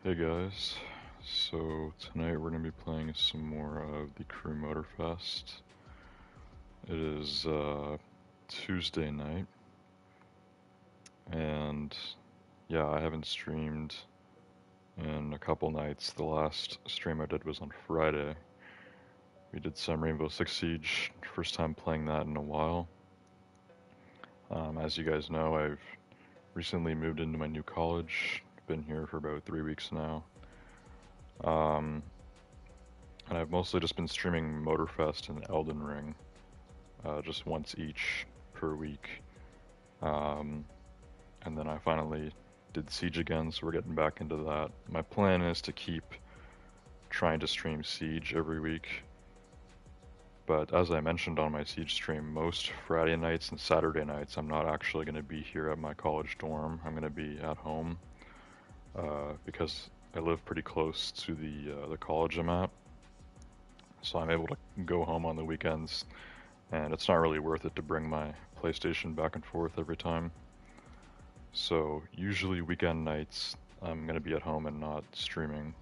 Hey guys, so tonight we're going to be playing some more of the Crew Motorfest. It is Tuesday night, and yeah, I haven't streamed in a couple nights. The last stream I did was on Friday. We did some Rainbow Six Siege, first time playing that in a while. As you guys know, I've recently moved into my new college, been here for about 3 weeks now. Um, and I've mostly just been streaming Motorfest and Elden Ring. Just once each per week. Um, and then I finally did Siege again, so we're getting back into that. My plan is to keep trying to stream Siege every week. But as I mentioned on my Siege stream, most Friday nights and Saturday nights I'm not actually going to be here at my college dorm. I'm going to be at home because I live pretty close to the college I'm at. So I'm able to go home on the weekends, and it's not really worth it to bring my PlayStation back and forth every time. So usually weekend nights I'm gonna be at home and not streaming.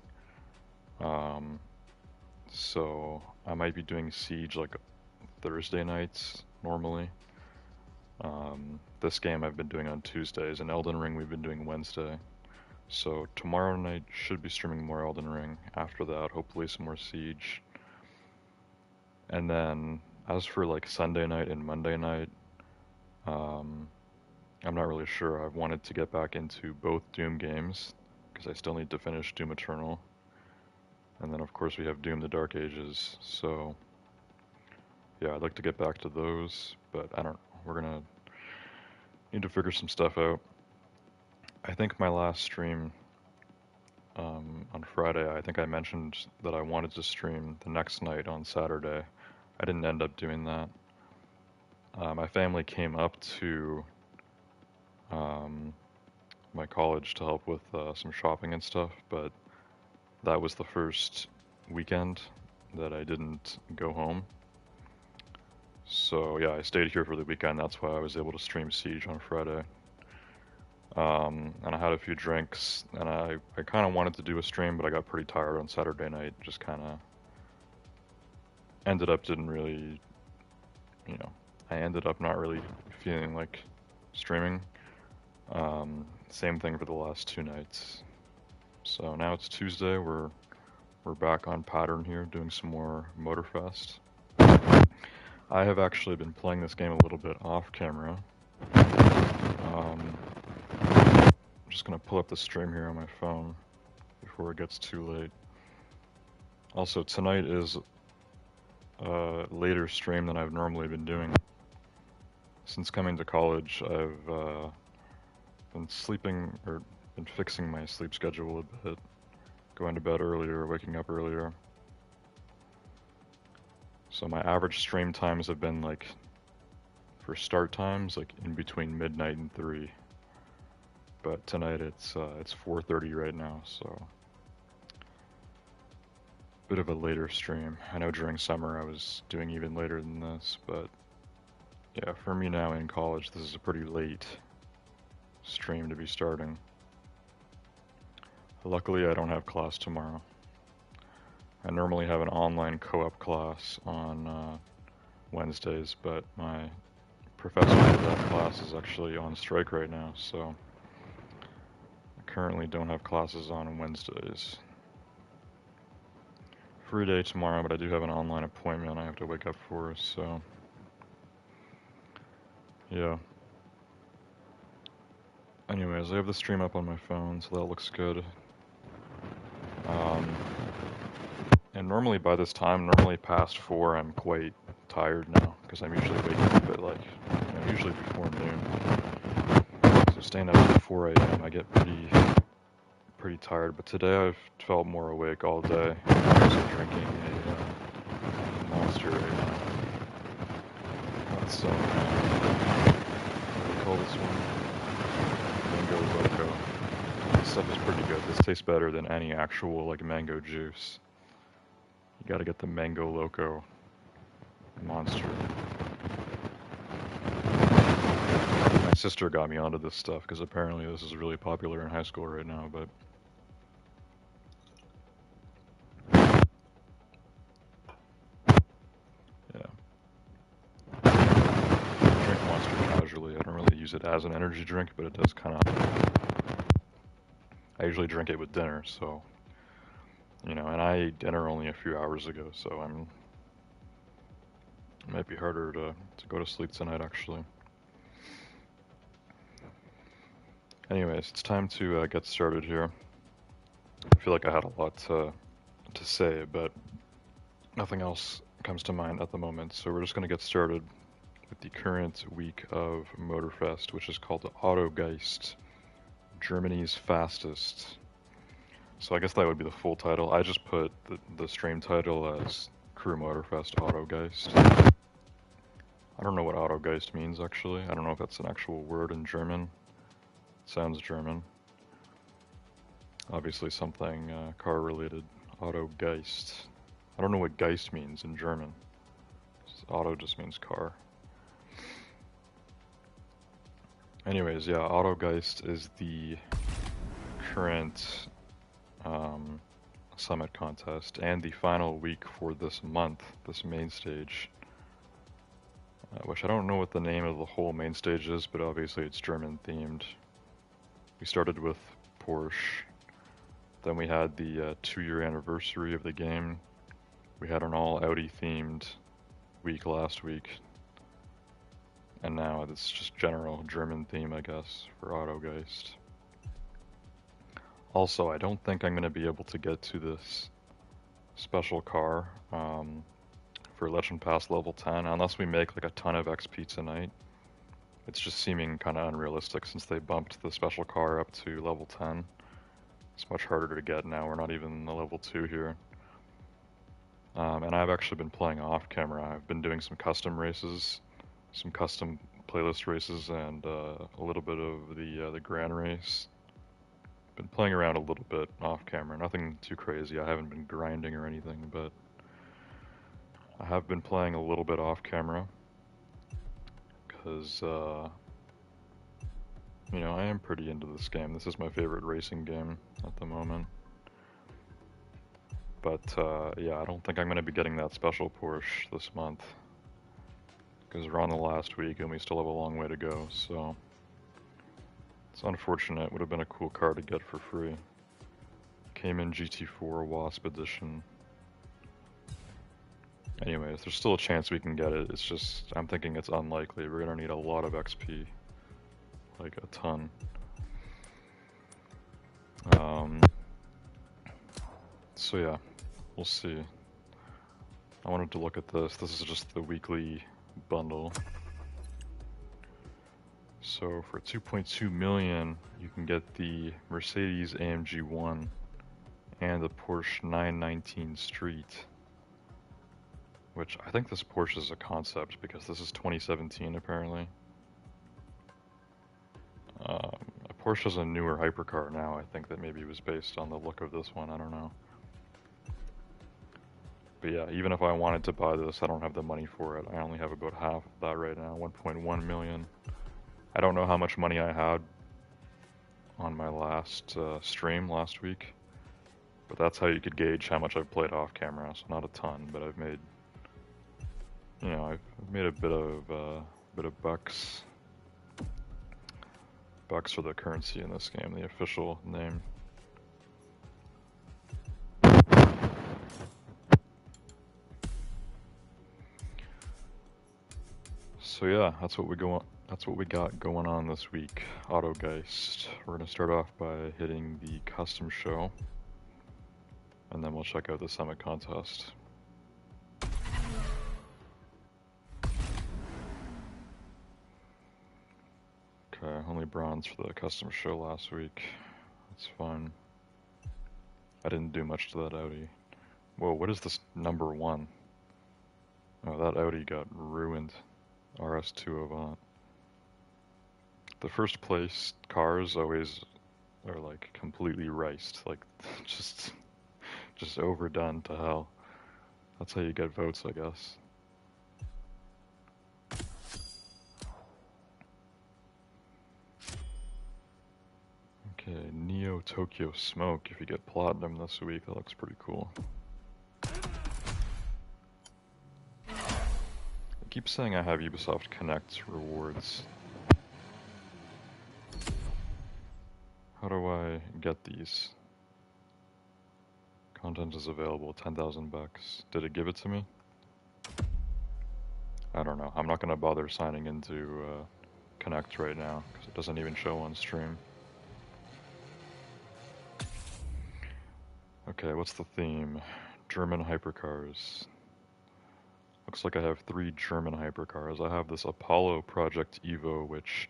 Um, so I might be doing Siege like Thursday nights normally. This game I've been doing on Tuesdays, and Elden Ring we've been doing Wednesday. So tomorrow night should be streaming more Elden Ring. After that, hopefully some more Siege. And then as for like Sunday night and Monday night, um, I'm not really sure. I've wanted to get back into both Doom games because I still need to finish Doom Eternal. And then of course we have Doom the Dark Ages. So yeah, I'd like to get back to those, but I don't know. We're gonna need to figure some stuff out. I think my last stream on Friday, I think I mentioned that I wanted to stream the next night on Saturday. I didn't end up doing that. My family came up to um, my college to help with some shopping and stuff, but that was the first weekend that I didn't go home. So yeah, I stayed here for the weekend. That's why I was able to stream Siege on Friday. And I had a few drinks, and I kind of wanted to do a stream, but I got pretty tired on Saturday night. Just kind of ended up didn't really, you know, I ended up not really feeling like streaming. Same thing for the last 2 nights. So now it's Tuesday. We're back on pattern here, doing some more Motorfest. I have actually been playing this game a little bit off camera. I'm just gonna pull up the stream here on my phone before it gets too late. Also, tonight is a later stream than I've normally been doing. Since coming to college, I've been sleeping, or been fixing my sleep schedule a bit, going to bed earlier, waking up earlier. So my average stream times have been like, for start times, like in between midnight and 3. But tonight it's 4:30 right now, so bit of a later stream. I know during summer I was doing even later than this, but yeah, for me now in college, this is a pretty late stream to be starting. Luckily, I don't have class tomorrow. I normally have an online co-op class on Wednesdays, but my professor for that class is actually on strike right now, so I currently don't have classes on Wednesdays. Free day tomorrow, but I do have an online appointment I have to wake up for, so yeah. Anyways, I have the stream up on my phone, so that looks good. Um, and normally by this time, normally past 4, I'm quite tired now, because I'm usually waking up at like, usually before noon. So staying up at 4 a.m., I get pretty tired, but today I've felt more awake all day. I'm also drinking a Monster, what's what do you call this one? Mango Loco. This stuff is pretty good. This tastes better than any actual like mango juice. You gotta get the Mango Loco Monster. My sister got me onto this stuff because apparently this is really popular in high school right now, but use it as an energy drink, but it does kind of... I usually drink it with dinner, so... You know, and I ate dinner only a few hours ago, so it might be harder to go to sleep tonight, actually. Anyways, it's time to get started here. I feel like I had a lot to say, but nothing else comes to mind at the moment, so we're just going to get started with the current week of Motorfest, which is called Autogeist, Germany's fastest. So I guess that would be the full title. I just put the stream title as Crew Motorfest Autogeist. I don't know what Autogeist means, actually. I don't know if that's an actual word in German. It sounds German. Obviously something car-related. Autogeist. I don't know what Geist means in German. Auto just means car. Anyways, yeah, Autogeist is the current summit contest and the final week for this month, this main stage. Which I don't know what the name of the whole main stage is, but obviously it's German themed. We started with Porsche, then we had the 2-year anniversary of the game. We had an all Audi themed week last week. And now it's just general German theme, I guess, for Autogeist. Also, I don't think I'm going to be able to get to this special car for Legend Pass level 10 unless we make like a ton of XP tonight. It's just seeming kind of unrealistic since they bumped the special car up to level 10. It's much harder to get now. We're not even the level 2 here. And I've actually been playing off camera. I've been doing some custom races, some custom playlist races, and a little bit of the grand race. Been playing around a little bit off camera, nothing too crazy. I haven't been grinding or anything, but I have been playing a little bit off camera because you know, I am pretty into this game. This is my favorite racing game at the moment. But yeah, I don't think I'm going to be getting that special Porsche this month because we're on the last week and we still have a long way to go, so it's unfortunate. It would have been a cool car to get for free. Came in GT4 Wasp Edition. Anyways, there's still a chance we can get it. It's just, I'm thinking it's unlikely. We're gonna need a lot of XP. Like a ton. So yeah, we'll see. I wanted to look at this. This is just the weekly bundle. So for 2.2 million, you can get the Mercedes AMG 1 and the Porsche 919 Street. Which I think this Porsche is a concept because this is 2017 apparently. Porsche is a newer hypercar now. I think that maybe it was based on the look of this one. I don't know. But yeah, even if I wanted to buy this, I don't have the money for it. I only have about half of that right now, 1.1 million. I don't know how much money I had on my last stream last week, but that's how you could gauge how much I've played off camera. So not a ton, but I've made, you know, I've made a bit of bucks. Bucks are the currency in this game, the official name. So yeah, that's what we got going on this week. Autogeist. We're gonna start off by hitting the custom show, and then we'll check out the summit contest. Okay, only bronze for the custom show last week. That's fine. I didn't do much to that Audi. Whoa, what is this number 1? Oh, that Audi got ruined. RS2 Avant. The first place cars always are like completely riced, like just overdone to hell. That's how you get votes, I guess. Okay, Neo Tokyo Smoke. If you get platinum this week, that looks pretty cool. I keep saying I have Ubisoft Connect rewards. How do I get these? Content is available, 10,000 bucks. Did it give it to me? I don't know. I'm not gonna bother signing into Connect right now because it doesn't even show on stream. Okay, what's the theme? German hypercars. Looks like I have 3 German hypercars. I have this Apollo Project Evo, which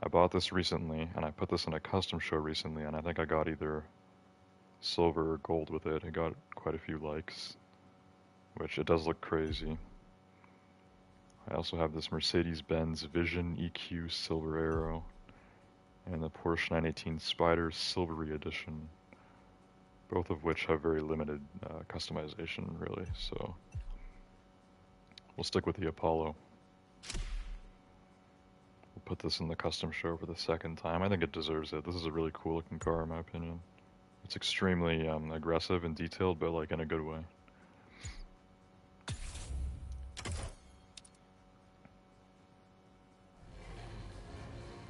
I bought this recently, and I put this in a custom show recently, and I think I got either silver or gold with it. It got quite a few likes, which it does look crazy. I also have this Mercedes-Benz Vision EQ Silver Arrow, and the Porsche 918 Spyder Silvery Edition, both of which have very limited customization, really, so we'll stick with the Apollo. We'll put this in the custom show for the second time. I think it deserves it. This is a really cool looking car in my opinion. It's extremely aggressive and detailed, but like in a good way.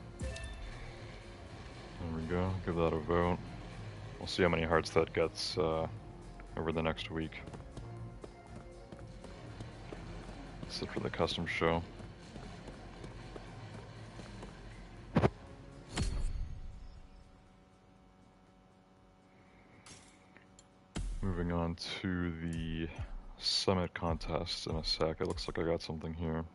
There we go, give that a vote. We'll see how many hearts that gets over the next week. That's it for the custom show. Moving on to the Summit contest in a sec. It looks like I got something here.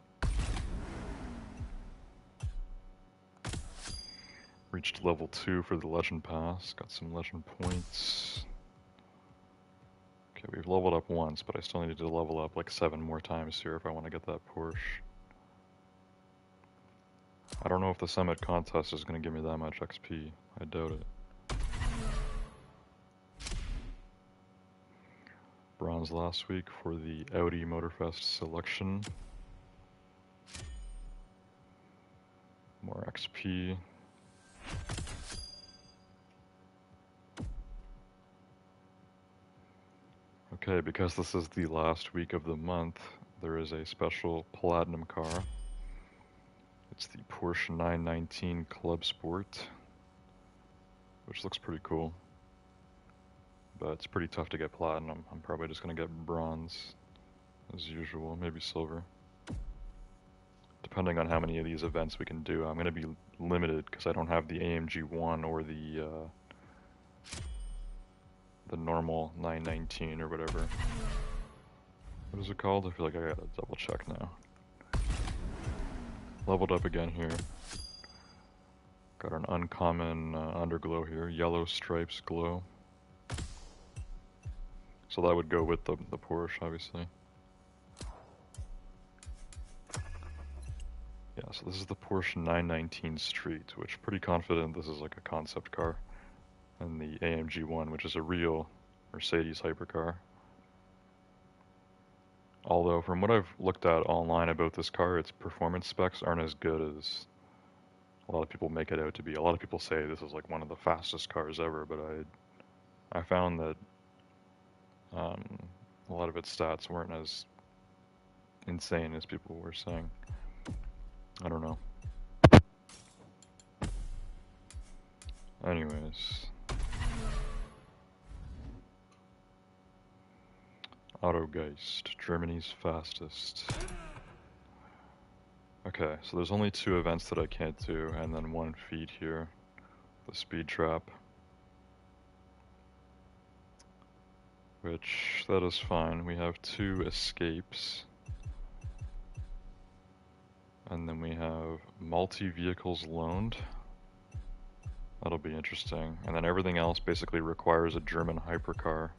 Reached level 2 for the Legend Pass. Got some Legend points. Okay, we've leveled up once, but I still need to level up like 7 more times here if I want to get that Porsche. I don't know if the Summit contest is going to give me that much XP. I doubt it. Bronze last week for the Audi Motorfest selection. More XP. Okay, because this is the last week of the month, there is a special platinum car. It's the Porsche 919 Club Sport, which looks pretty cool. But it's pretty tough to get platinum. I'm probably just going to get bronze, as usual, maybe silver. Depending on how many of these events we can do, I'm going to be limited because I don't have the AMG 1 or the normal 919 or whatever. What is it called? I feel like I gotta double check now. Leveled up again here. Got an uncommon underglow here, yellow stripes glow. So that would go with the Porsche, obviously. Yeah, so this is the Porsche 919 Street, which pretty confident this is like a concept car. And the AMG 1, which is a real Mercedes hypercar. Although, from what I've looked at online about this car, its performance specs aren't as good as a lot of people make it out to be. A lot of people say this is like one of the fastest cars ever, but I found that a lot of its stats weren't as insane as people were saying. I don't know. Anyways. Autogeist, Germany's fastest. Okay, so there's only 2 events that I can't do, and then 1 feat here. The speed trap. Which, that is fine. We have 2 escapes. And then we have multi-vehicles loaned. That'll be interesting. And then everything else basically requires a German hypercar.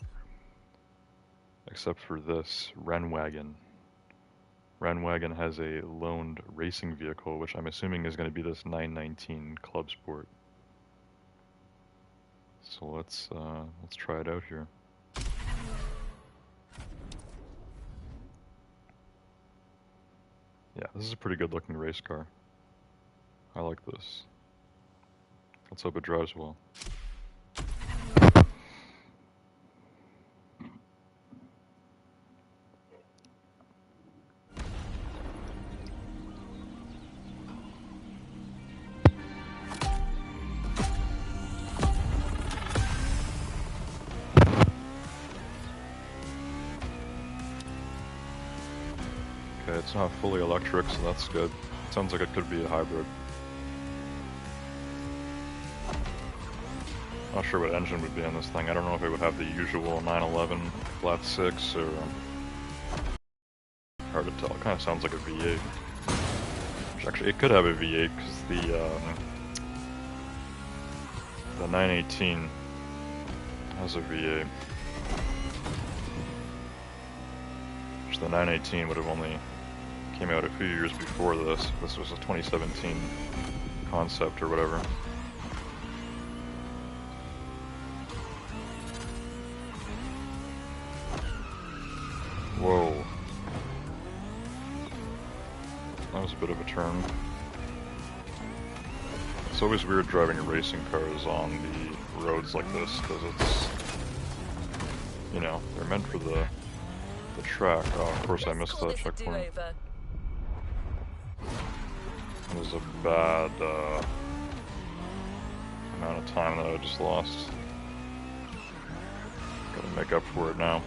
Except for this, Rennwagen. Rennwagen has a loaned racing vehicle, which I'm assuming is going to be this 919 Club Sport. So let's try it out here. Yeah, this is a pretty good looking race car. I like this. Let's hope it drives well. it's not fully electric, so that's good. Sounds like it could be a hybrid. Not sure what engine would be on this thing. I don't know if it would have the usual 911 flat 6 or... hard to tell. It kind of sounds like a V8. Which actually, it could have a V8 because the 918 has a V8. Which the 918 would have only came out a few years before this. This was a 2017 concept or whatever. Whoa. That was a bit of a turn. It's always weird driving racing cars on the roads like this, because it's, you know, they're meant for the track. Oh, of course I missed that checkpoint. It was a bad amount of time that I just lost. Gotta make up for it now.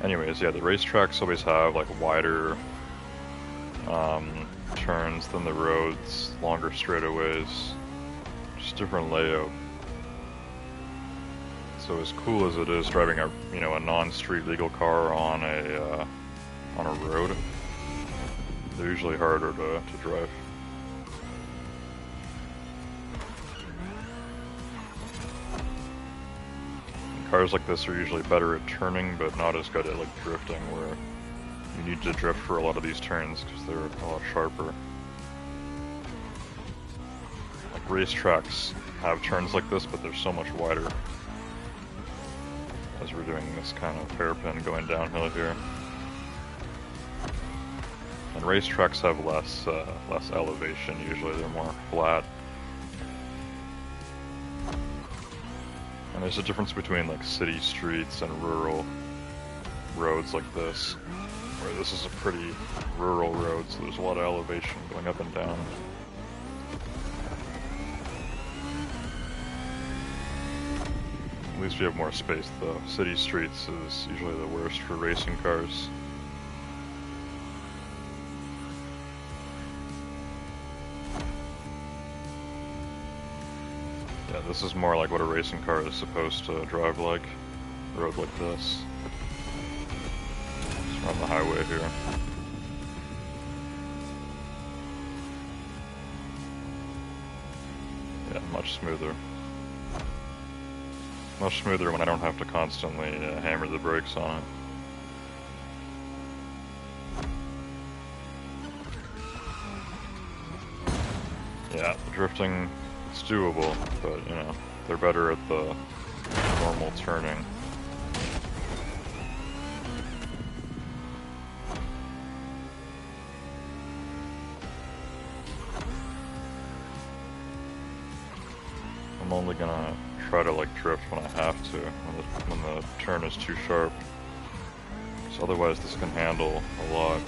Anyways, yeah, the racetracks always have like wider turns than the roads, longer straightaways, just different layout. So as cool as it is driving a a non-street legal car on a road, they're usually harder to drive. Cars like this are usually better at turning, but not as good at like drifting, where you need to drift for a lot of these turns because they're a lot sharper. Like racetracks have turns like this, but they're so much wider. As we're doing this kind of hairpin going downhill here. And racetracks have less elevation usually, they're more flat. And there's a difference between like city streets and rural roads like this, where this is a pretty rural road, so there's a lot of elevation going up and down. At least you have more space though. City streets is usually the worst for racing cars. Yeah, this is more like what a racing car is supposed to drive like. A road like this. Just on the highway here. Yeah, much smoother. Much smoother when I don't have to constantly hammer the brakes on it. Yeah, the drifting, it's doable, but you know, they're better at the normal turning. I'm only gonna try to like drift when I have to, when the turn is too sharp. So otherwise this can handle a lot.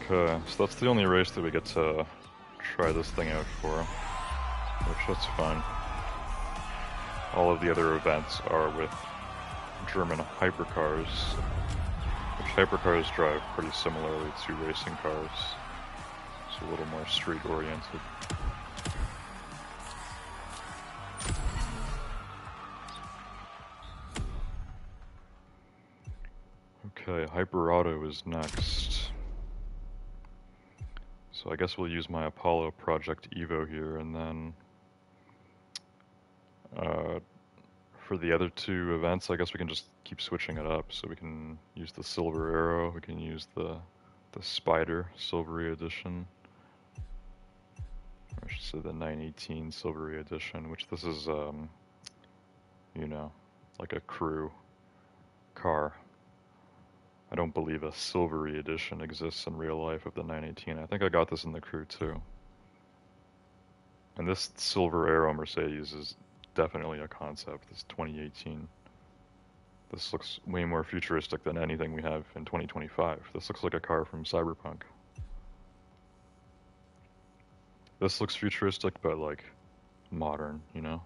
Okay, so that's the only race that we get to try this thing out for, which that's fine. All of the other events are with German hypercars, which hypercars drive pretty similarly to racing cars. It's a little more street oriented. Okay, Hyper Auto is next. So I guess we'll use my Apollo Project Evo here, and then for the other two events, I guess we can just keep switching it up. So we can use the Silver Arrow, we can use the Spider Silvery Edition. Or I should say the 918 Silvery Edition, which this is, you know, like a crew car. I don't believe a Silvery Edition exists in real life of the 918. I think I got this in the crew too. And this Silver Arrow Mercedes is definitely a concept. This 2018. This looks way more futuristic than anything we have in 2025. This looks like a car from Cyberpunk. This looks futuristic, but like modern, you know?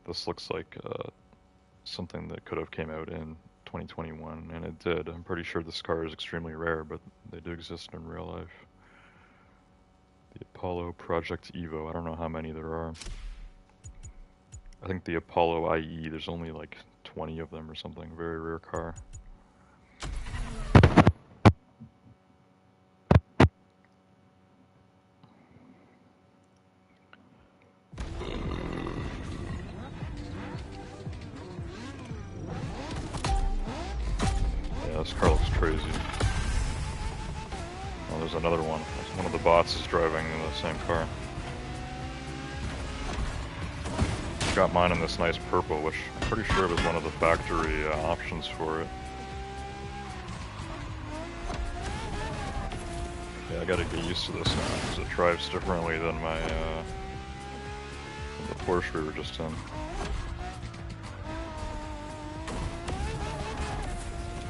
This looks like something that could have came out in 2021, and it did. I'm pretty sure this car is extremely rare, but they do exist in real life. The Apollo Project Evo. I don't know how many there are. I think the Apollo IE, there's only like 20 of them or something. Very rare car. Yeah, this car looks crazy. Oh, there's another one. One of the bots is driving the same car. Got mine in this nice purple, which I'm pretty sure was one of the factory options for it. Yeah, I gotta get used to this now, because it drives differently than my, the Porsche we were just in.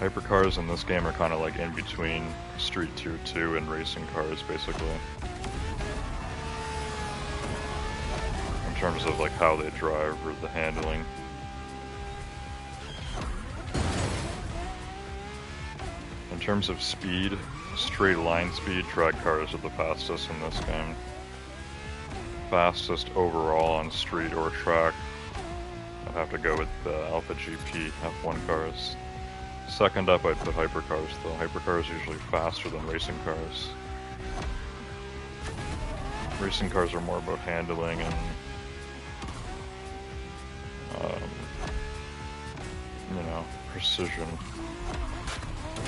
Hypercars in this game are kind of like in between Street Tier 2 and racing cars, basically. In terms of like how they drive or the handling. In terms of speed, straight line speed, drag cars are the fastest in this game. Fastest overall on street or track, I'd have to go with the Alpha GP F1 cars. Second up, I'd put hypercars, though. Hypercars are usually faster than racing cars. Racing cars are more about handling and, you know, precision.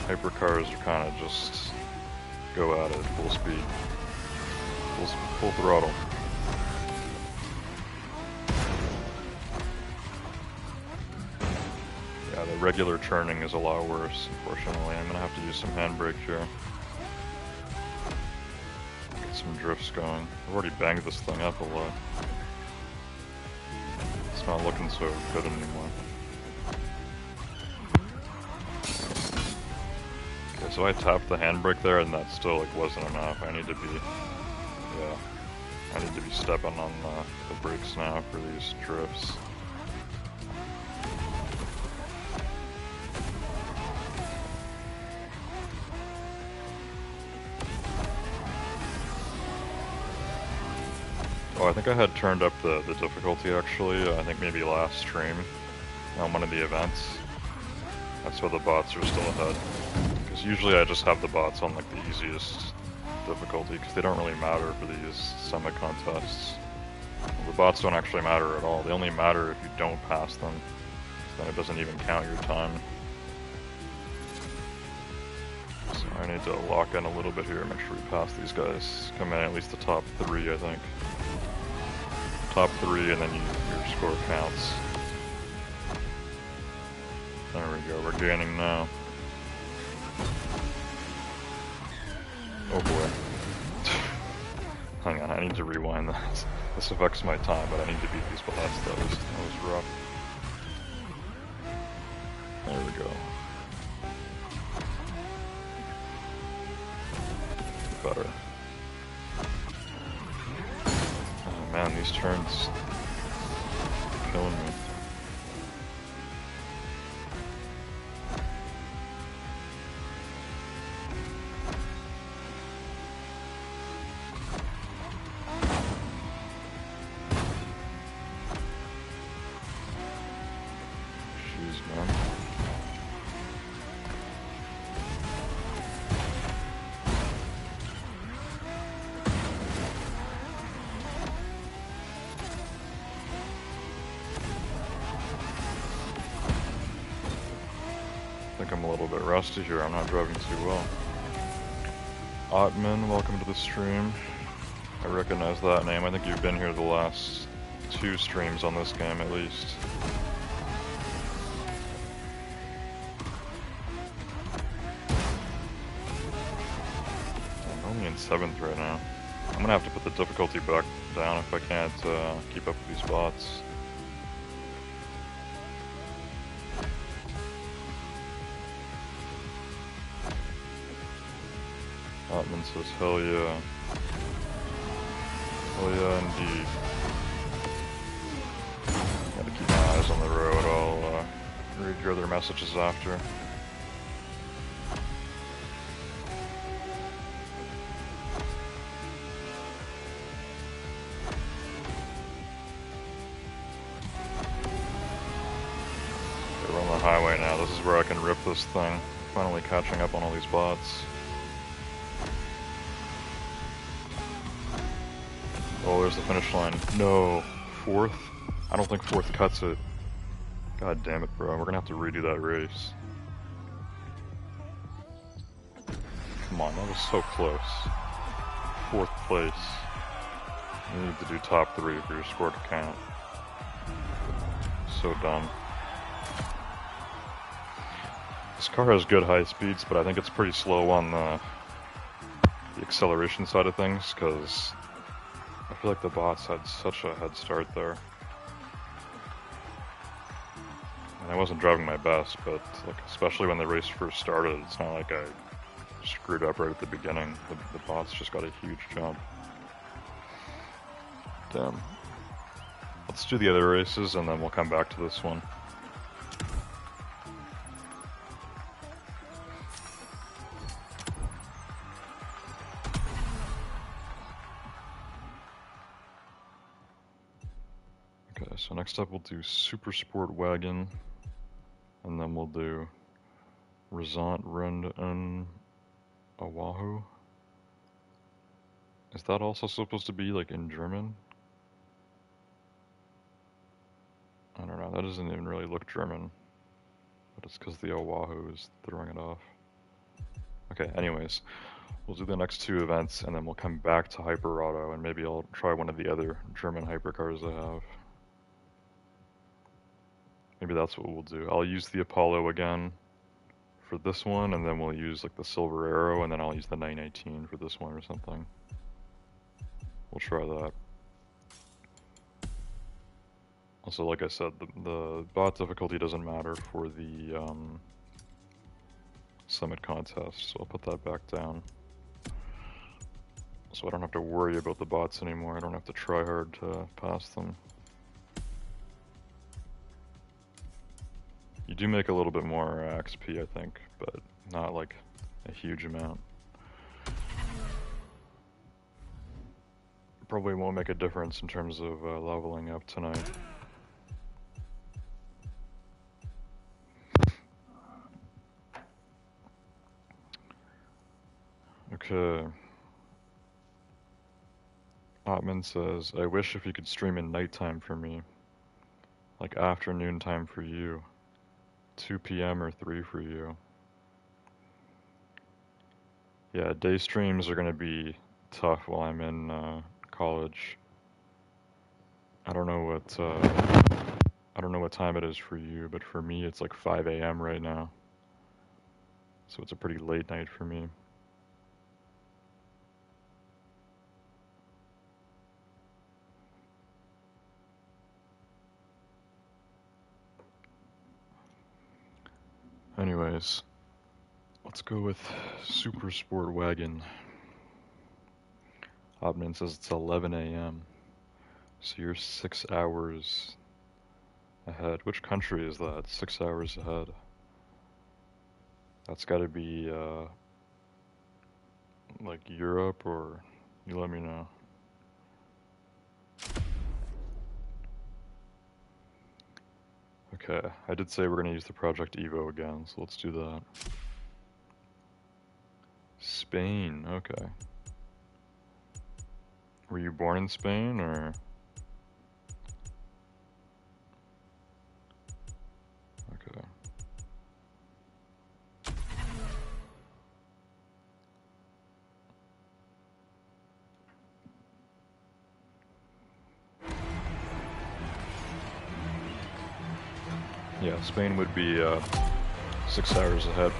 Hypercars are kind of just go at it full speed, full throttle. Yeah, the regular turning is a lot worse, unfortunately. I'm gonna have to use some handbrake here. Get some drifts going. I've already banged this thing up a lot. It's not looking so good anymore. Okay, so I tapped the handbrake there and that still like wasn't enough. I need to be stepping on the brakes now for these drifts. Oh, I think I had turned up the difficulty actually, I think maybe last stream on one of the events. That's why the bots are still ahead. Because usually I just have the bots on like the easiest difficulty, because they don't really matter for these summit contests. The bots don't actually matter at all, they only matter if you don't pass them. Then it doesn't even count your time. So I need to lock in a little bit here, make sure we pass these guys. Come in at least the top 3, I think. Top 3 and then your score counts. There we go, we're gaining now. Oh boy. Hang on, I need to rewind that. This affects my time, but I need to beat these bots. That was rough. There we go. Better. Oh man, these turns are killing me. Jeez, man. I think I'm a little bit rusty here, I'm not driving too well. Ottman, welcome to the stream. I recognize that name, I think you've been here the last 2 streams on this game at least. I'm only in 7th right now. I'm gonna have to put the difficulty back down if I can't keep up with these bots. Ottman says, hell yeah. Oh yeah, indeed. Gotta keep my eyes on the road. I'll read your other messages after. We're on the highway now. This is where I can rip this thing. Finally catching up on all these bots. Oh, there's the finish line. No. Fourth? I don't think fourth cuts it. God damn it, bro. We're gonna have to redo that race. Come on, that was so close. Fourth place. You need to do top 3 for your score to count. So dumb. This car has good high speeds, but I think it's pretty slow on the acceleration side of things, because I feel like the bots had such a head start there. And I wasn't driving my best, but like, especially when the race first started, it's not like I screwed up right at the beginning. The bots just got a huge jump. Damn. Let's do the other races and then we'll come back to this one. Okay, so next up we'll do Super Sport Wagon, and then we'll do Rasant Rund en Oahu. Is that also supposed to be like in German? I don't know, that doesn't even really look German, but it's because the Oahu is throwing it off. Okay, anyways, we'll do the next 2 events and then we'll come back to Hyper Auto and maybe I'll try one of the other German hypercars I have. Maybe that's what we'll do. I'll use the Apollo again for this one, and then we'll use like the Silver Arrow, and then I'll use the 919 for this one or something. We'll try that. Also, like I said, the bot difficulty doesn't matter for the Summit contest, so I'll put that back down. So I don't have to worry about the bots anymore. I don't have to try hard to pass them. You do make a little bit more XP, I think, but not like a huge amount. Probably won't make a difference in terms of leveling up tonight. Okay. Ottman says, I wish if you could stream in nighttime for me. Like afternoon time for you. 2 p.m. or 3 for you. Yeah, day streams are gonna be tough while I'm in college. I don't know what time it is for you, but for me it's like 5 a.m. right now. So it's a pretty late night for me. Anyways, let's go with Super Sport Wagon. Obman says it's 11 a.m. So you're 6 hours ahead. Which country is that? 6 hours ahead. That's gotta be, like Europe, or you let me know. Okay, I did say we're gonna use the Project Evo again, so let's do that. Spain, okay. Were you born in Spain, or? Okay. Yeah, Spain would be 6 hours ahead.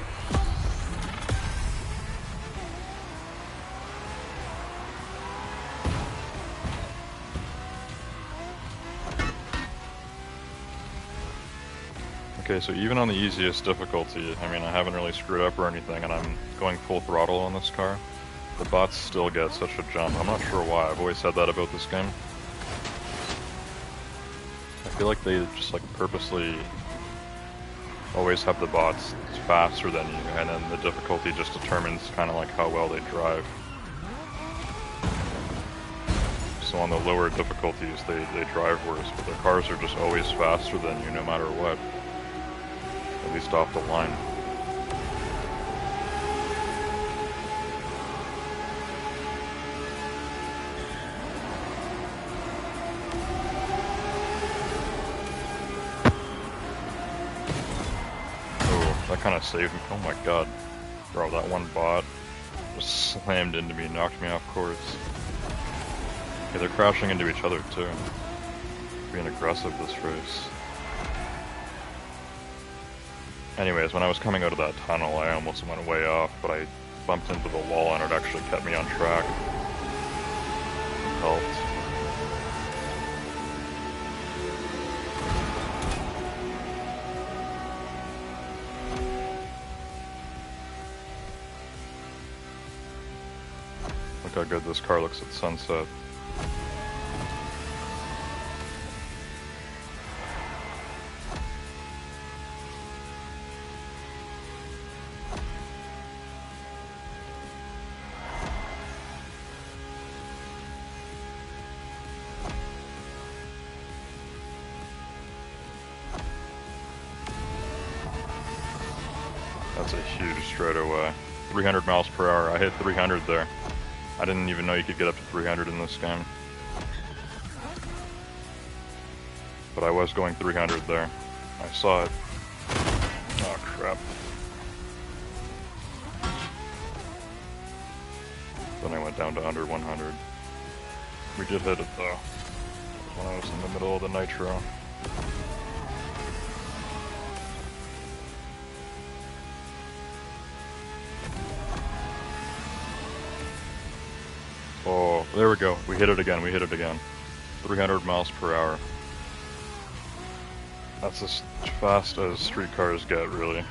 Okay, so even on the easiest difficulty, I mean, I haven't really screwed up or anything, and I'm going full throttle on this car. The bots still get such a jump. I'm not sure why. I've always said that about this game. I feel like they just like purposely always have the bots faster than you, and then the difficulty just determines kind of like how well they drive. So on the lower difficulties, they drive worse, but their cars are just always faster than you no matter what. At least off the line. That kind of saved me. Oh my god. Bro, that one bot just slammed into me, knocked me off course. Okay, they're crashing into each other too. Being aggressive this race. Anyways, when I was coming out of that tunnel, I almost went way off, but I bumped into the wall and it actually kept me on track. It helped. Look how good this car looks at sunset. That's a huge straightaway. 300 miles per hour. I hit 300 there. I didn't even know you could get up to 300 in this game. But I was going 300 there. I saw it. Oh crap. Then I went down to under 100. We did hit it though. When I was in the middle of the nitro. Oh, there we go. We hit it again. We hit it again. 300 miles per hour. That's as fast as street cars get, really.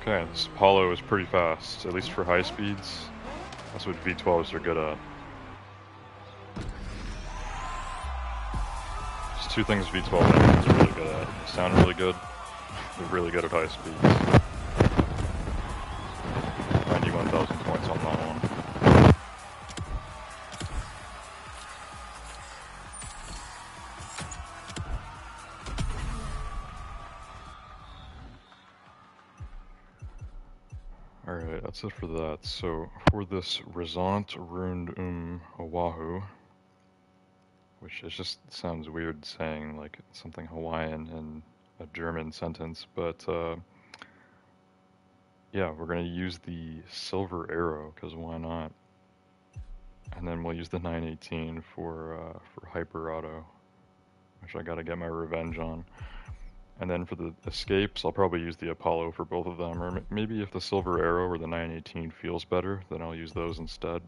Okay, this Apollo is pretty fast, at least for high speeds. That's what V12s are good at. Two things V12 engines are really good at. They sound really good. They're really good at high speeds. 91,000 points on that one. Alright, that's it for that. So, for this Resant Rund Oahu, which it just sounds weird saying like something Hawaiian in a German sentence, but yeah, we're gonna use the Silver Arrow, because why not? And then we'll use the 918 for Hyper Auto, which I gotta get my revenge on. And then for the escapes, I'll probably use the Apollo for both of them, or maybe if the Silver Arrow or the 918 feels better, then I'll use those instead.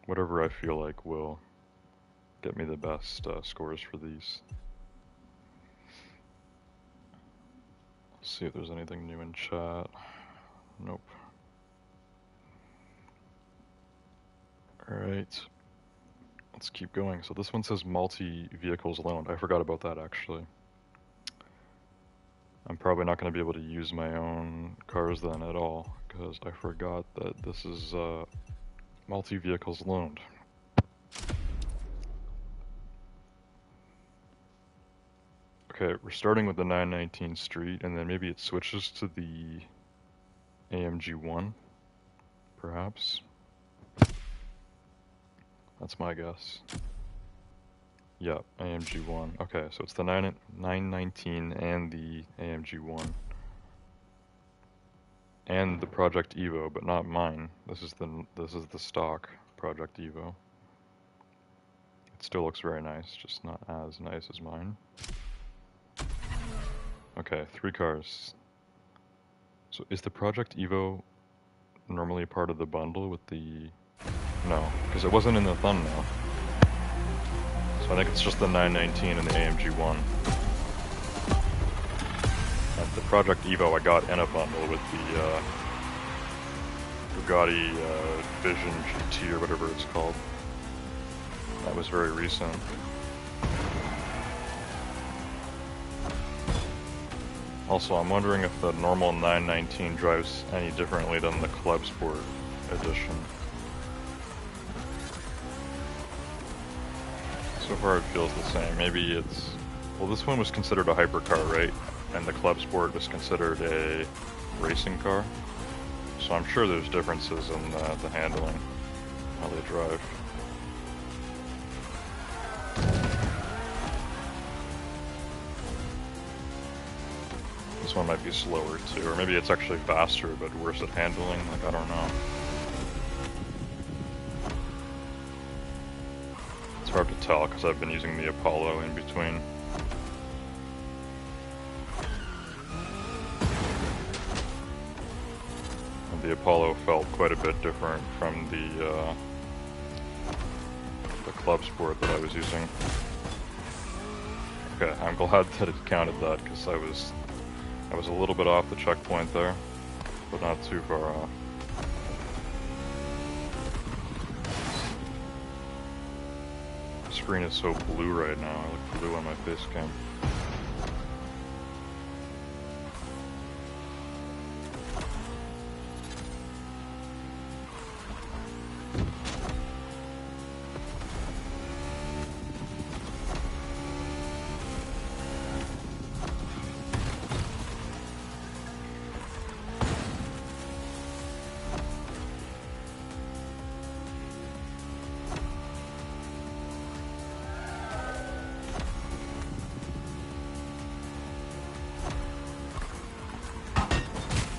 Whatever I feel like will get me the best scores for these. Let's see if there's anything new in chat. Nope. Alright. Let's keep going. So this one says multi-vehicles loaned. I forgot about that actually. I'm probably not going to be able to use my own cars then at all, because I forgot that this is multi-vehicles loaned. Okay, we're starting with the 919 Street, and then maybe it switches to the AMG 1, perhaps. That's my guess. Yeah, AMG 1. Okay, so it's the 919 and the AMG 1. And the Project Evo, but not mine. This is the stock Project Evo. It still looks very nice, just not as nice as mine. Okay, 3 cars. So is the Project Evo normally part of the bundle with the... No, because it wasn't in the thumbnail. So I think it's just the 919 and the AMG 1. At the Project Evo I got in a bundle with the Bugatti Vision GT or whatever it's called. That was very recent. Also, I'm wondering if the normal 919 drives any differently than the Club Sport edition. So far it feels the same. Maybe it's... Well, this one was considered a hypercar, right? And the Club Sport was considered a racing car. So I'm sure there's differences in the handling, how they drive. This one might be slower too, or maybe it's actually faster but worse at handling, like I don't know. It's hard to tell because I've been using the Apollo in between. And the Apollo felt quite a bit different from the Club Sport that I was using. Okay, I'm glad that it counted that because I was a little bit off the checkpoint there, but not too far off. The screen is so blue right now, I look blue on my face cam.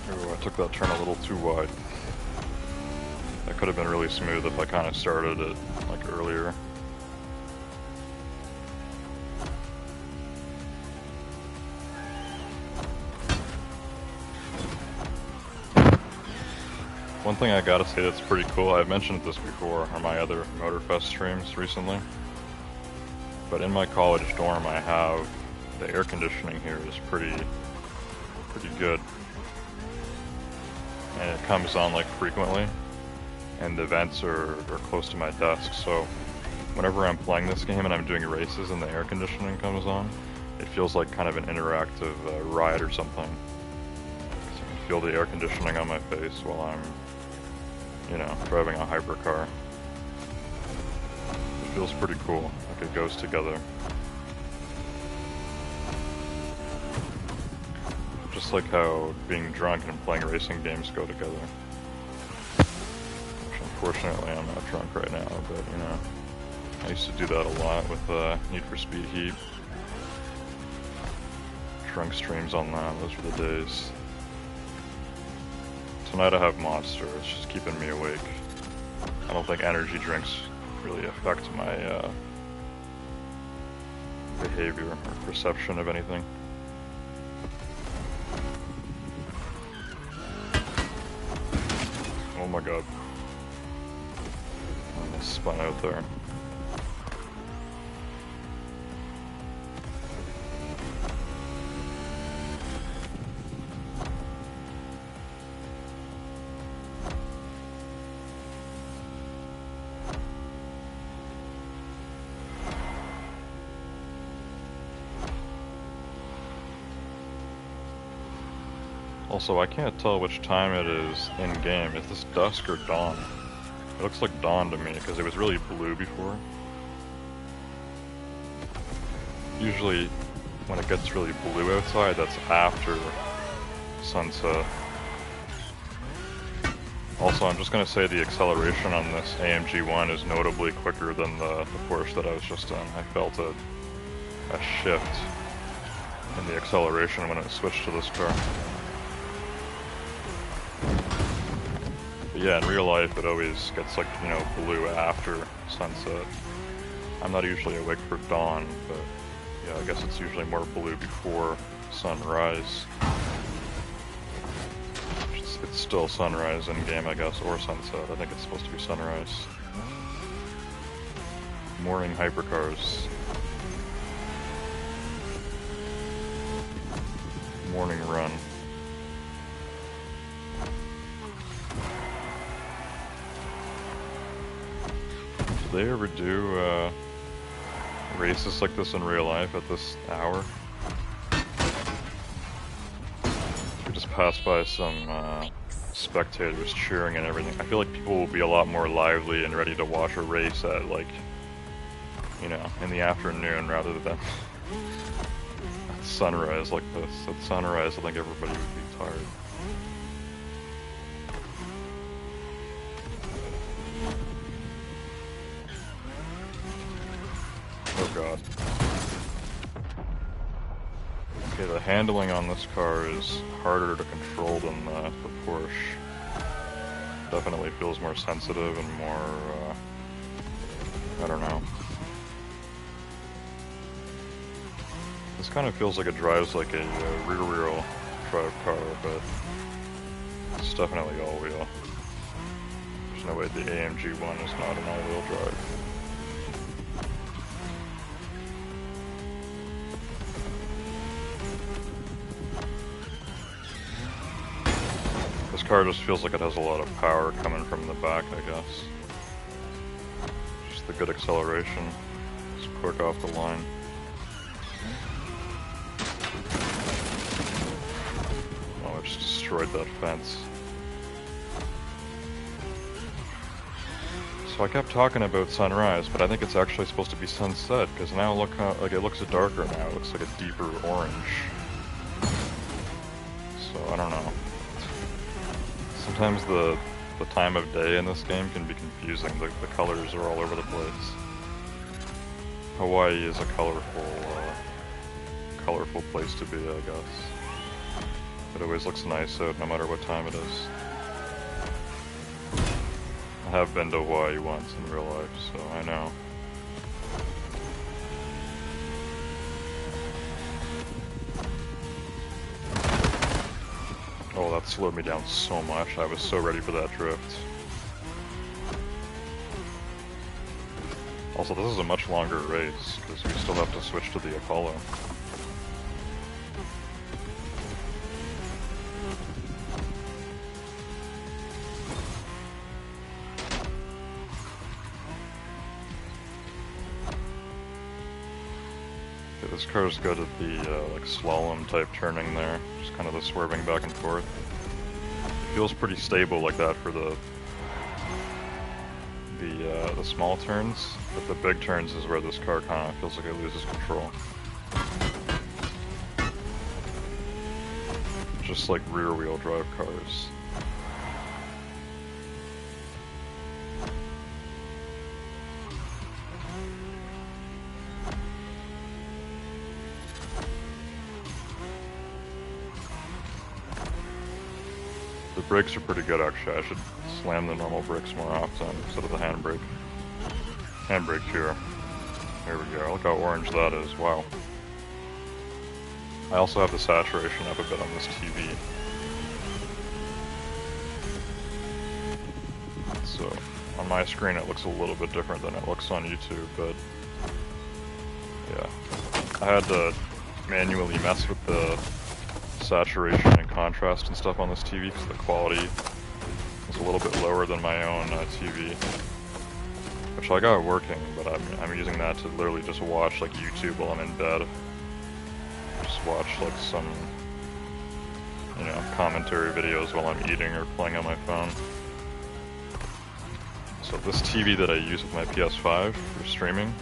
I took that turn a little too wide. That could have been really smooth if I kind of started it like earlier. One thing I gotta say that's pretty cool, I've mentioned this before on my other Motorfest streams recently, but in my college dorm I have, the air conditioning here is pretty good. And it comes on like frequently, and the vents are close to my desk, so whenever I'm playing this game and I'm doing races and the air conditioning comes on, it feels like kind of an interactive ride or something. So I can feel the air conditioning on my face while I'm, you know, driving a hypercar. It feels pretty cool, like it goes together. Just like how being drunk and playing racing games go together. Which unfortunately I'm not drunk right now, but you know, I used to do that a lot with Need for Speed Heat. Drunk streams on that, those were the days. Tonight I have Monster, it's just keeping me awake. I don't think energy drinks really affect my behavior or perception of anything. Oh my god. I almost spun out there. Also, I can't tell which time it is in-game. Is this dusk or dawn? It looks like dawn to me, because it was really blue before. Usually, when it gets really blue outside, that's after sunset. Also, I'm just going to say the acceleration on this AMG 1 is notably quicker than the Porsche that I was just in. I felt a shift in the acceleration when it switched to this car. But yeah, in real life it always gets like, you know, blue after sunset. I'm not usually awake for dawn, but yeah, I guess it's usually more blue before sunrise. It's still sunrise in game, I guess, or sunset. I think it's supposed to be sunrise. Morning hypercars. morning run. Do they ever do races like this in real life at this hour? We just passed by some spectators cheering and everything. I feel like people will be a lot more lively and ready to watch a race at, like, you know, in the afternoon rather than at sunrise like this. At sunrise, I think everybody would be tired. Oh god. Okay, the handling on this car is harder to control than the Porsche. Definitely feels more sensitive and more, I don't know. This kind of feels like it drives like a rear-wheel drive car, but it's definitely all-wheel. There's no way the AMG one is not an all-wheel drive. This car just feels like it has a lot of power coming from the back, I guess. Just the good acceleration. It's quick off the line. Oh, I just destroyed that fence. So I kept talking about sunrise, but I think it's actually supposed to be sunset, because now look how, like, it looks darker now. It looks like a deeper orange. So I don't know. Sometimes the time of day in this game can be confusing. The colors are all over the place. Hawaii is a colorful place to be, I guess. It always looks nice out no matter what time it is. I have been to Hawaii once in real life, so I know. Oh, that slowed me down so much. I was so ready for that drift. Also, this is a much longer race, because we still have to switch to the Apollo. Okay, this car's good at the like slalom type turning there, just kind of the swerving back and forth. It feels pretty stable like that for the small turns, but the big turns is where this car kind of feels like it loses control. Just like rear-wheel drive cars. The brakes are pretty good actually. I should slam the normal brakes more often instead of the handbrake. Handbrake here. There we go. Look how orange that is. Wow. I also have the saturation up a bit on this TV. So on my screen it looks a little bit different than it looks on YouTube, but yeah. I had to manually mess with the saturation and contrast and stuff on this TV because the quality is a little bit lower than my own TV, which I got working, but I'm using that to literally just watch like YouTube while I'm in bed. Just watch like some, you know, commentary videos while I'm eating or playing on my phone. So this TV that I use with my PS5 for streaming,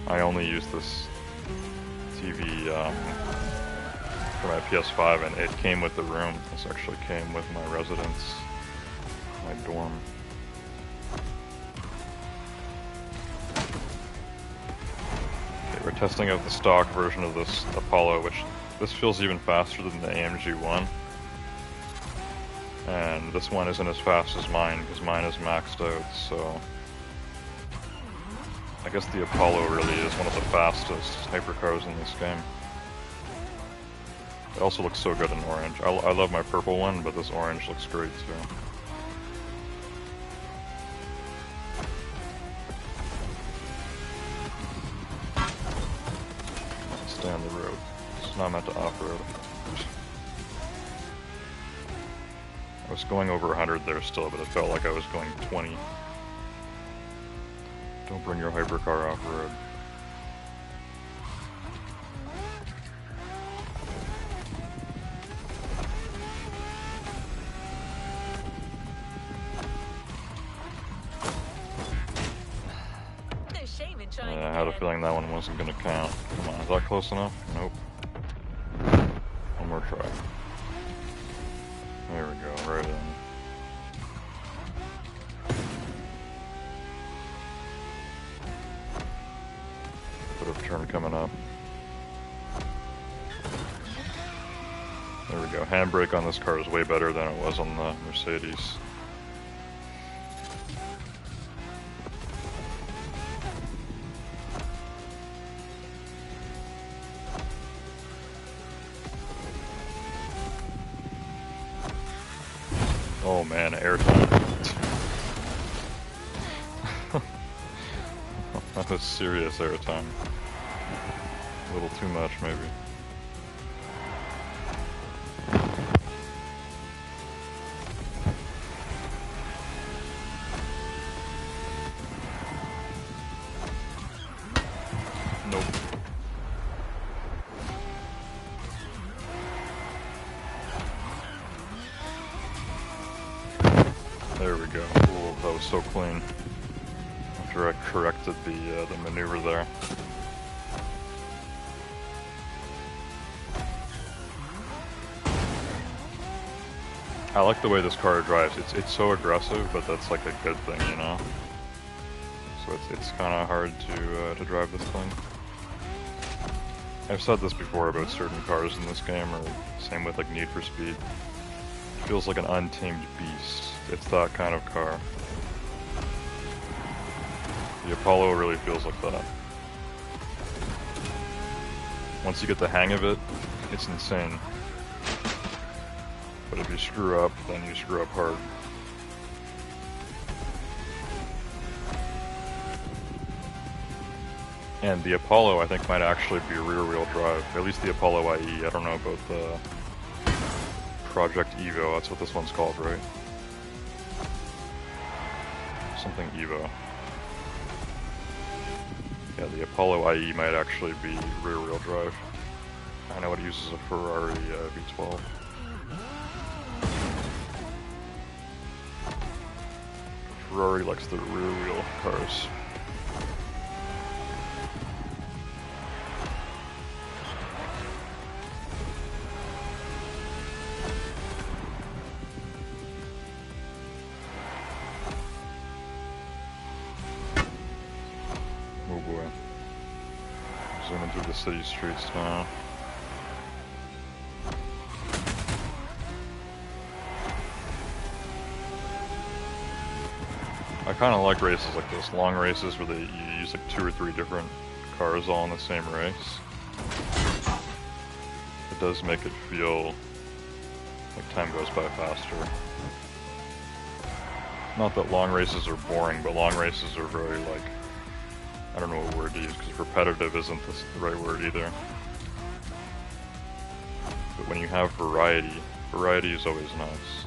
I only use this TV for my PS5, and it came with the room. This actually came with my residence, my dorm. Okay, we're testing out the stock version of this Apollo, which this feels even faster than the AMG one. And this one isn't as fast as mine, because mine is maxed out, so I guess the Apollo really is one of the fastest hypercars in this game. It also looks so good in orange. I love my purple one, but this orange looks great too. Stay on the road. It's not meant to off-road. was going over 100 there still, but it felt like I was going 20. Don't bring your hypercar off-road. I had a feeling that one wasn't going to count. Come on, is that close enough? Nope. One more try. There we go, right in. Bit of turn coming up. There we go. Handbrake on this car is way better than it was on the Mercedes. Oh man, airtime. That was serious airtime. A little too much, maybe. Nope. There we go. Ooh, that was so clean. After I corrected the maneuver there. I like the way this car drives. It's so aggressive, but that's like a good thing, you know. So it's kind of hard to drive this thing. I've said this before about certain cars in this game, or same with like Need for Speed. It feels like an untamed beast. It's that kind of car. The Apollo really feels like that. Once you get the hang of it, it's insane. But if you screw up, then you screw up hard. And the Apollo, I think, might actually be rear-wheel drive. At least the Apollo IE. I don't know about the Project Evo. That's what this one's called, right? Something Evo. Yeah, the Apollo IE might actually be rear-wheel drive. I know it uses a Ferrari V12. Ferrari likes the rear-wheel cars. Oh boy. Zooming through the city streets now. I kind of like races like this, long races where you use like 2 or 3 different cars all in the same race. It does make it feel like time goes by faster. Not that long races are boring, but long races are very like, I don't know what word to use, because repetitive isn't the right word either. But when you have variety, variety is always nice.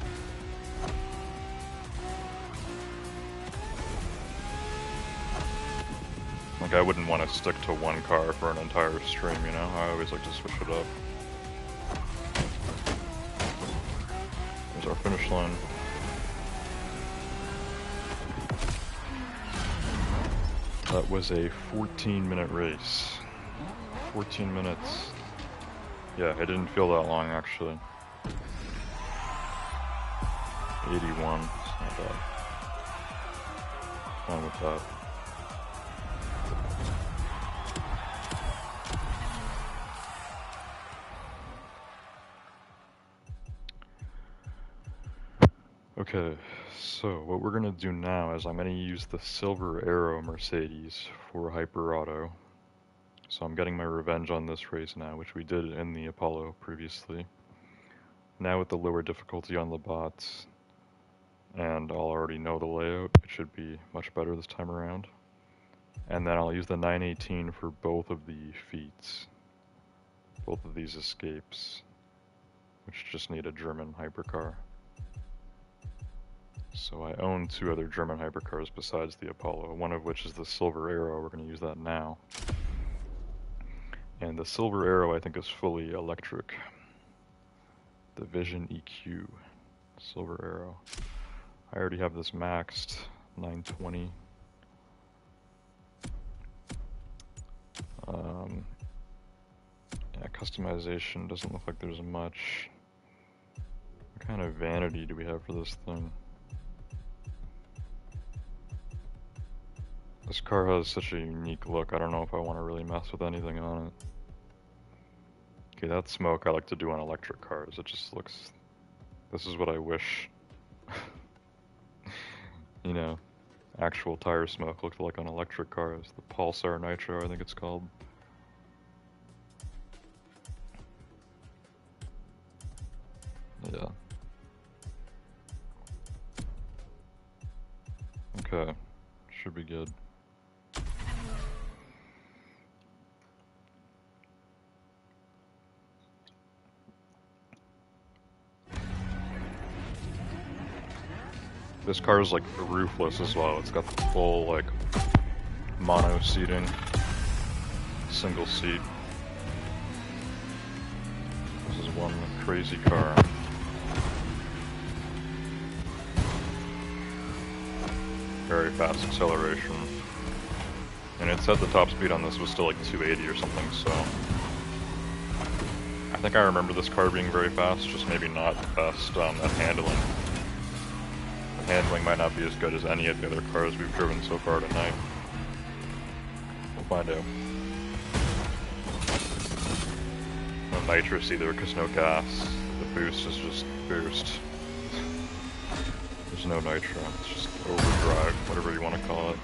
Like, I wouldn't want to stick to one car for an entire stream, you know? I always like to switch it up. There's our finish line. That was a 14-minute race. 14 minutes. Yeah, it didn't feel that long, actually. 81. It's not bad. Fine with that. Okay, so what we're gonna do now is I'm gonna use the Silver Arrow Mercedes for Hyper Auto. So I'm getting my revenge on this race now, which we did in the Apollo previously. Now with the lower difficulty on the bots, and I'll already know the layout, it should be much better this time around. And then I'll use the 918 for both of the feats, both of these escapes, which just need a German hypercar. So I own two other German hypercars besides the Apollo, one of which is the Silver Arrow. We're going to use that now. And the Silver Arrow I think is fully electric. The Vision EQ, Silver Arrow. I already have this maxed, 920. Yeah, customization doesn't look like there's much. What kind of vanity do we have for this thing? This car has such a unique look, I don't know if I want to really mess with anything on it. Okay, that smoke I like to do on electric cars. It just looks... This is what I wish, you know, actual tire smoke looked like on electric cars. The Pulsar Nitro, I think it's called. Yeah. Okay, should be good. This car is like roofless as well. It's got the full like mono seating, single seat. This is one crazy car. Very fast acceleration. And it said the top speed on this was still like 280 or something, so... I think I remember this car being very fast, just maybe not the best at handling. The handling might not be as good as any of the other cars we've driven so far tonight. We'll find out. No nitrous either, because no gas. The boost is just boost. There's no nitro, it's just overdrive, whatever you want to call it.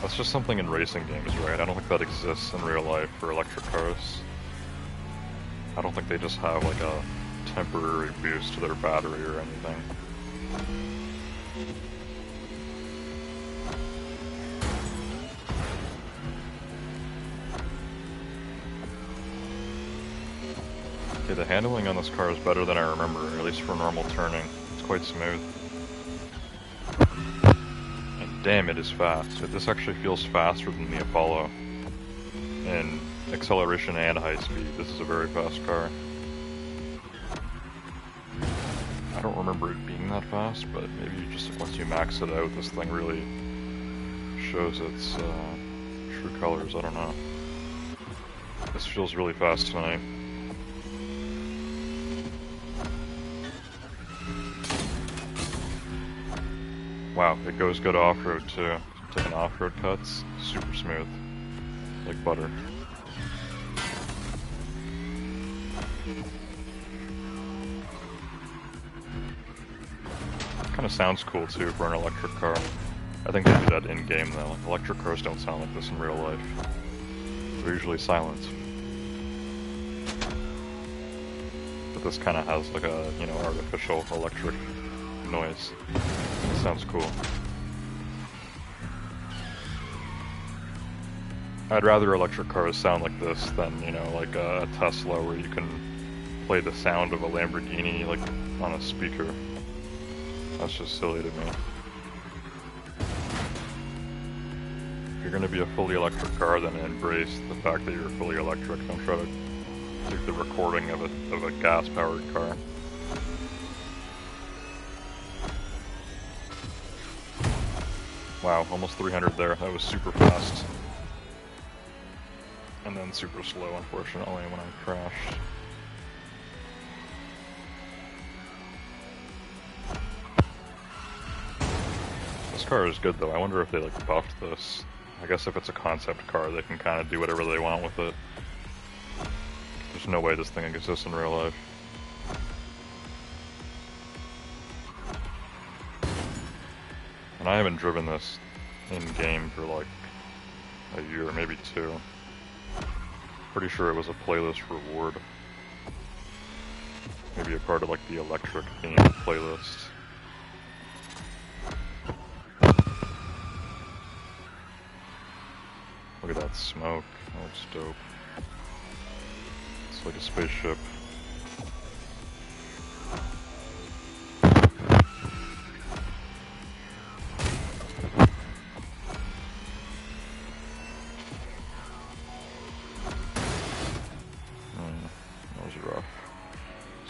That's just something in racing games, right? I don't think that exists in real life for electric cars. I don't think they just have like a temporary boost to their battery or anything. Okay, the handling on this car is better than I remember, at least for normal turning. It's quite smooth. And damn, it is fast. This actually feels faster than the Apollo. In acceleration and high speed, this is a very fast car. I don't remember it being that fast, but maybe just once you max it out, this thing really shows its true colors. I don't know. This feels really fast tonight. Wow, it goes good off-road too. Taking off-road cuts, super smooth, like butter. Kind of sounds cool too for an electric car. I think they do that in-game though. Like, electric cars don't sound like this in real life. They're usually silent. But this kind of has like a, you know, artificial electric noise. It sounds cool. I'd rather electric cars sound like this than, you know, like a Tesla where you can play the sound of a Lamborghini like on a speaker. That's just silly to me. If you're gonna be a fully electric car, then embrace the fact that you're fully electric. Don't try to do the recording of a gas-powered car. Wow, almost 300 there. That was super fast. And then super slow, unfortunately, when I crashed. This car is good though. I wonder if they like buffed this. I guess if it's a concept car, they can kind of do whatever they want with it. There's no way this thing exists in real life. And I haven't driven this in-game for like a year, maybe two. Pretty sure it was a playlist reward. Maybe a part of like the electric theme playlist. Look at that smoke. That looks dope. It's like a spaceship.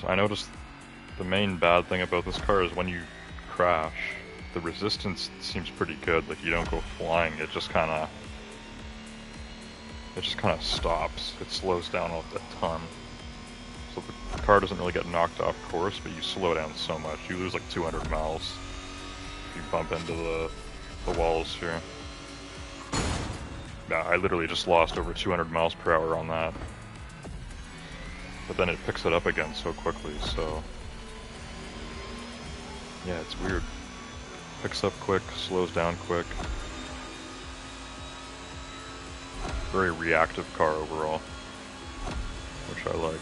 So I noticed the main bad thing about this car is when you crash, the resistance seems pretty good. Like, you don't go flying, it just kind of stops. It slows down a ton. So the car doesn't really get knocked off course, but you slow down so much. You lose like 200 miles if you bump into the walls here. Yeah, I literally just lost over 200 miles per hour on that. But then it picks it up again so quickly, so... yeah, it's weird. Picks up quick, slows down quick. Very reactive car overall, which I like.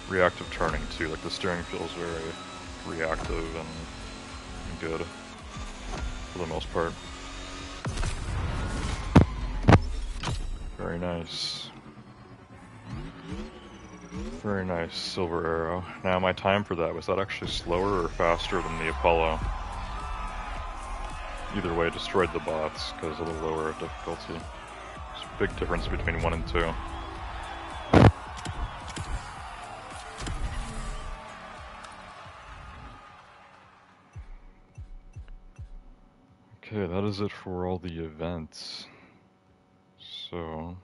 Reactive turning too, like the steering feels very reactive and good for the most part. Very nice. Very nice, Silver Arrow. Now my time for that, was that actually slower or faster than the Apollo? Either way, destroyed the bots because of the lower difficulty. There's a big difference between 1 and 2. Okay, that is it for all the events. So,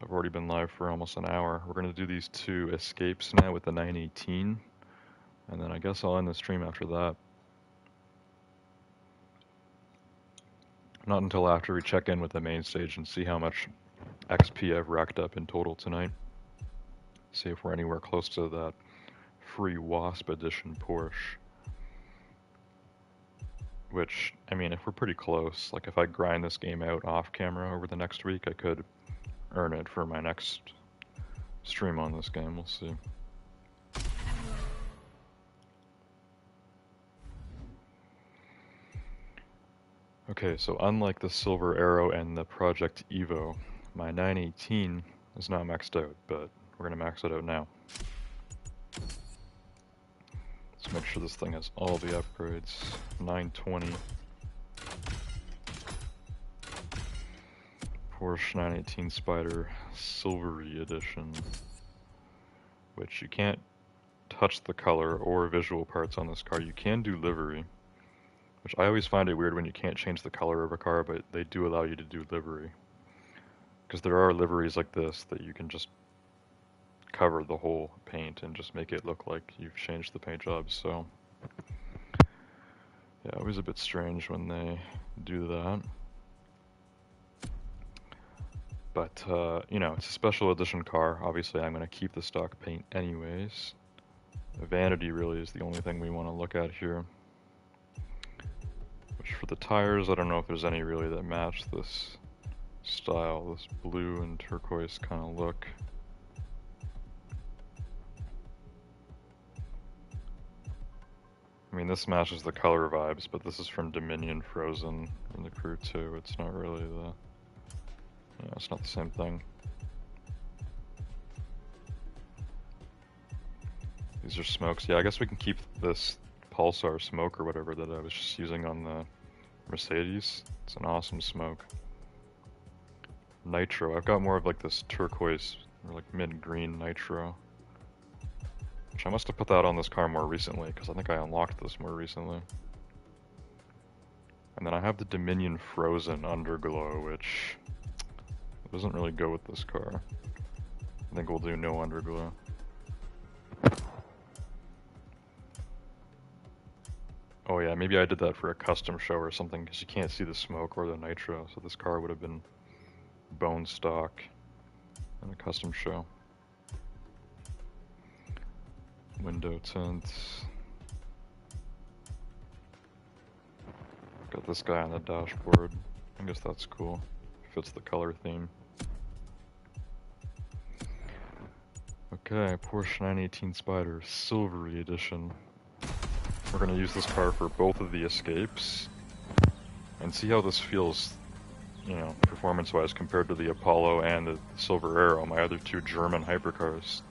I've already been live for almost an hour. We're going to do these 2 escapes now with the 918, and then I guess I'll end the stream after that. Not until after we check in with the main stage and see how much XP I've racked up in total tonight. See if we're anywhere close to that free Wasp edition Porsche. Which, I mean, if we're pretty close, like if I grind this game out off camera over the next week, I could earn it for my next stream on this game. We'll see. Okay, so unlike the Silver Arrow and the Project Evo, my 918 is not maxed out, but we're going to max it out now. Let's make sure this thing has all the upgrades. 920. Porsche 918 Spyder Silvery Edition. Which you can't touch the color or visual parts on this car. You can do livery. Which I always find it weird when you can't change the color of a car, but they do allow you to do livery. Because there are liveries like this that you can just cover the whole paint and just make it look like you've changed the paint job, so... yeah, always a bit strange when they do that. But, you know, it's a special edition car. Obviously, I'm going to keep the stock paint anyways. Vanity really is the only thing we want to look at here. Which for the tires, I don't know if there's any really that match this style, this blue and turquoise kind of look. I mean, this matches the color vibes, but this is from Dominion Frozen in the Crew 2. It's not really the... yeah, it's not the same thing. These are smokes. Yeah, I guess we can keep this Pulsar smoke or whatever that I was just using on the Mercedes. It's an awesome smoke. Nitro. I've got more of like this turquoise or like mid-green nitro. Which I must have put that on this car more recently because I think I unlocked this more recently. And then I have the Dominion Frozen Underglow, which doesn't really go with this car. I think we'll do no underglow. Oh yeah, maybe I did that for a custom show or something because you can't see the smoke or the nitro, so this car would have been bone stock in a custom show. Window tints. Got this guy on the dashboard. I guess that's cool. Fits the color theme. Okay, Porsche 918 Spyder Silvery Edition. We're going to use this car for both of the escapes and see how this feels, you know, performance-wise compared to the Apollo and the Silver Arrow, my other 2 German hypercars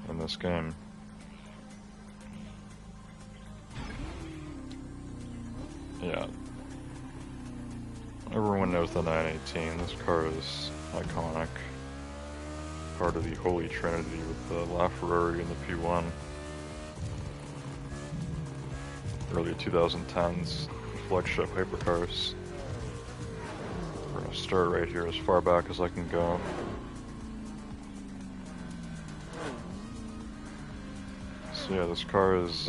in this game. Yeah. Everyone knows the 918. This car is iconic. part of the Holy Trinity with the LaFerrari and the P1. Early 2010s flagship hypercars. We're gonna start right here as far back as I can go. So yeah, this car is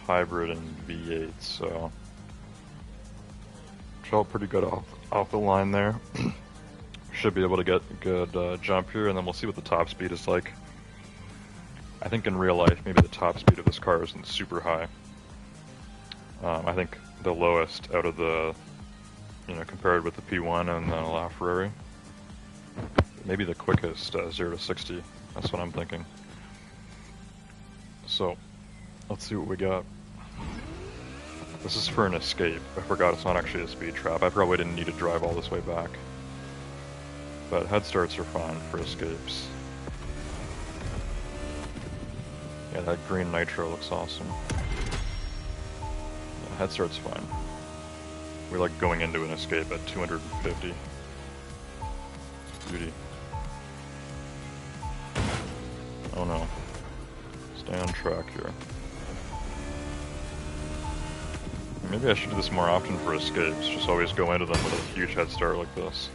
hybrid and V8, so felt pretty good off the line there. Should be able to get a good jump here, and then we'll see what the top speed is like. I think in real life, maybe the top speed of this car isn't super high. I think the lowest out of the, compared with the P1 and the LaFerrari, maybe the quickest 0 to 60. That's what I'm thinking. So, let's see what we got. This is for an escape. I forgot it's not actually a speed trap. I probably didn't need to drive all this way back. But head starts are fine for escapes. Yeah, that green nitro looks awesome. Yeah, head start's fine. We like going into an escape at 250. Beauty. Oh no. Stay on track here. Maybe I should do this more often for escapes, just always go into them with a huge head start like this.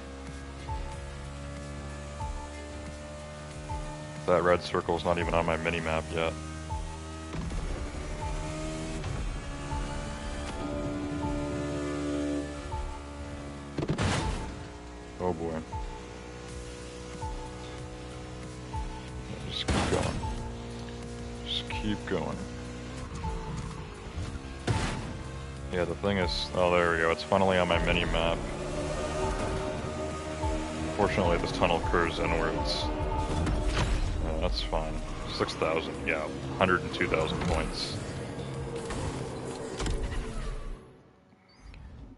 That red circle's not even on my mini-map yet. Oh boy. Just keep going. Just keep going. Yeah, the thing is, oh there we go, it's finally on my mini-map. Fortunately this tunnel curves inwards. That's fine. 6,000, yeah, 102,000 points.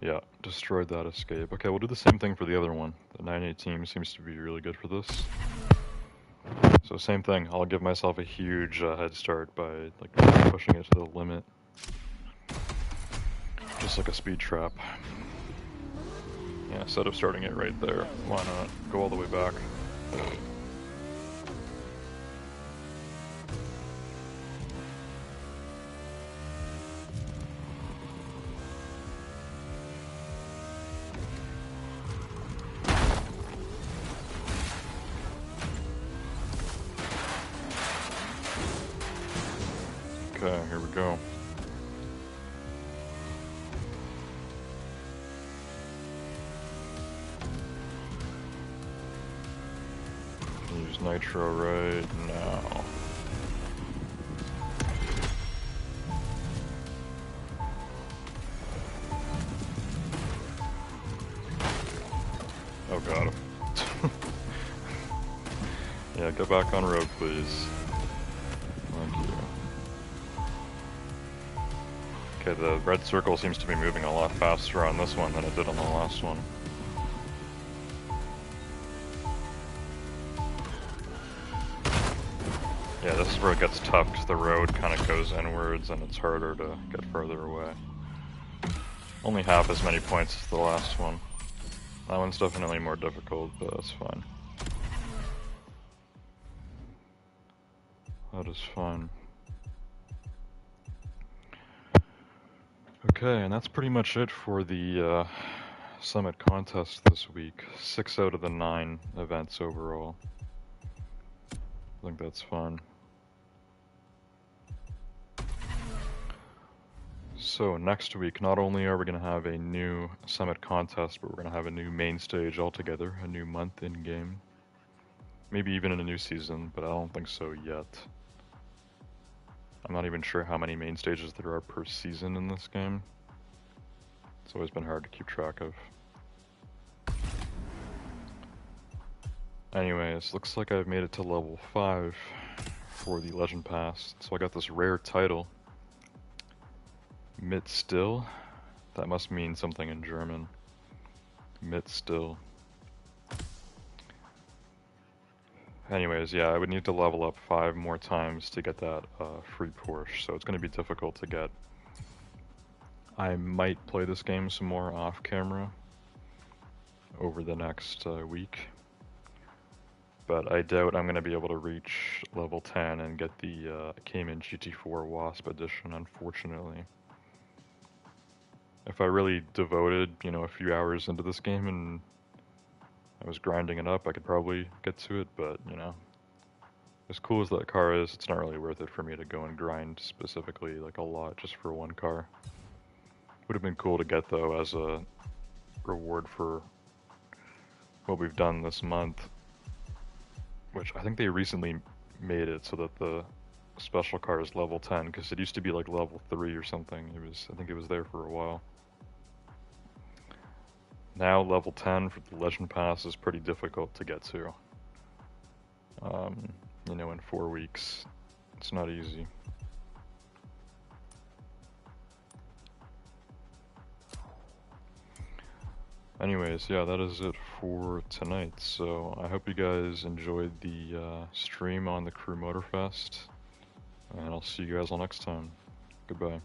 Yeah, destroyed that escape. Okay, we'll do the same thing for the other one. The 918 seems to be really good for this. So same thing, I'll give myself a huge head start by like pushing it to the limit. Just like a speed trap. Yeah, instead of starting it right there, why not go all the way back? Okay, here we go. Use nitro right now. Oh god. Yeah, get back on road, please. Thank you. Okay, the red circle seems to be moving a lot faster on this one than it did on the last one. Yeah, this is where it gets tough because the road kind of goes inwards and it's harder to get further away. Only half as many points as the last one. That one's definitely more difficult, but that's fine. That is fine. Okay, and that's pretty much it for the Summit contest this week. 6 out of the 9 events overall. I think that's fun. So next week, not only are we going to have a new Summit contest, but we're going to have a new main stage altogether, a new month in game. Maybe even in a new season, but I don't think so yet. I'm not even sure how many main stages there are per season in this game. It's always been hard to keep track of. Anyways, looks like I've made it to level 5 for the Legend Pass. So I got this rare title. Mit still? That must mean something in German. Mit still. Anyways, yeah, I would need to level up 5 more times to get that free Porsche, so it's going to be difficult to get. I might play this game some more off camera over the next week. but I doubt I'm going to be able to reach level 10 and get the Cayman GT4 Wasp edition, unfortunately. If I really devoted, a few hours into this game and I was grinding it up, I could probably get to it, but, as cool as that car is, it's not really worth it for me to go and grind specifically, like, a lot just for one car. Would have been cool to get, though, as a reward for what we've done this month, which I think they recently made it so that the special car is level 10, because it used to be like level 3 or something. I think it was there for a while. Now level 10 for the Legend Pass is pretty difficult to get to. In 4 weeks. It's not easy. Anyways, yeah, that is it for tonight. So I hope you guys enjoyed the stream on the Crew Motorfest, and I'll see you guys all next time. Goodbye.